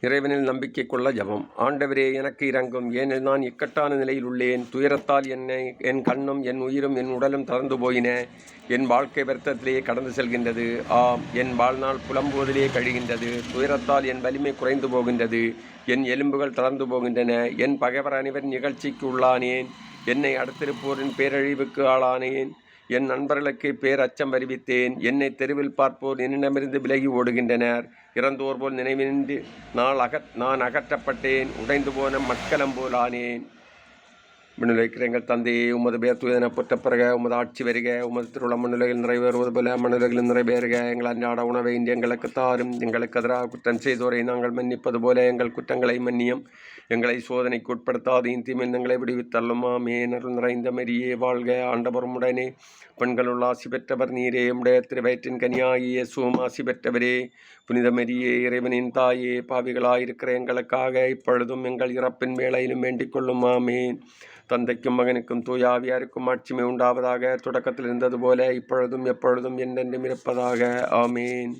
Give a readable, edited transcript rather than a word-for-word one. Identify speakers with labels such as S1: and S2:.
S1: இறைவனில் நம்பிக்கை கொள்ள ஜபம். ஆண்டவரே, எனக்கு இரங்கும். ஏனெனில் நான் இக்கட்டான நிலையில் உள்ளேன். துயரத்தால் என் கண்ணும் என் உயிரும் என் உடலும் தளர்ந்து போயின. என் வாழ்க்கை வருத்தத்திலேயே கடந்து செல்கின்றது. ஆம், என் வாழ்நாள் புலம்புவதிலே கழிகின்றது. துயரத்தால் என் வலிமை குறைந்து போகின்றது. என் எலும்புகள் தளர்ந்து போகின்றன. என் பகைவர் அனைவரின் நிகழ்ச்சிக்கு உள்ளானேன். என்னை அடுத்திருப்போரின் பேரழிவுக்கு ஆளானேன். என் நண்பர்களுக்கு பேரச்சம் அறிவித்தேன். என்னை தெருவில் பார்ப்போர் என்னிடமிருந்து விலகி ஓடுகின்றனர். இறந்தோர் போல் நினைவின்றி நான் அகற்றப்பட்டேன். உடைந்து போன மட்கலம் போல் ஆனேன். விண்ணுலகில் எங்கள் தந்தையே, உமது பேர் தூயதென போற்றப் பெறுக. உமது ஆட்சி வருக. உமது திருவுளம் மண்ணுலகில் நிறைவேறுவது போல மண்ணுலகில் நிறைவேறுக. எங்கள் அன்றாட உணவை இன்று எங்களுக்கு தாரும். எங்களுக்கு எதிராக குற்றம் செய்தோரை நாங்கள் மன்னிப்பது போல எங்கள் குற்றங்களை மன்னியும். எங்களை சோதனைக்கு உட்படுத்தாதையும் தீமையில் எங்களை விடுவித்தள்ளும். ஆமென். அருள் நிறைந்த மரியே வாழ்க, ஆண்டவர் உடனே. பெண்களுள் ஆசி பெற்றவர் நீரே. உடைய திருவயிற்றின் கனியாகிய இயேசுவும் ஆசி பெற்றவரே. புனித மரியே, இறைவனின் தாயே, பாவிகளாயிருக்கிற எங்களுக்காக இப்பொழுதும் எங்கள் இறப்பின் வேளையிலும் வேண்டிக் கொள்ளும். ஆமென். தந்தைக்கும் மகனுக்கும் தூய ஆவியாருக்கும் ஆட்சிமை உண்டாவதாக. தொடக்கத்தில் இருந்தது போல இப்பொழுதும் எப்பொழுதும் என்றென்றும் இருப்பதாக. ஆமென்.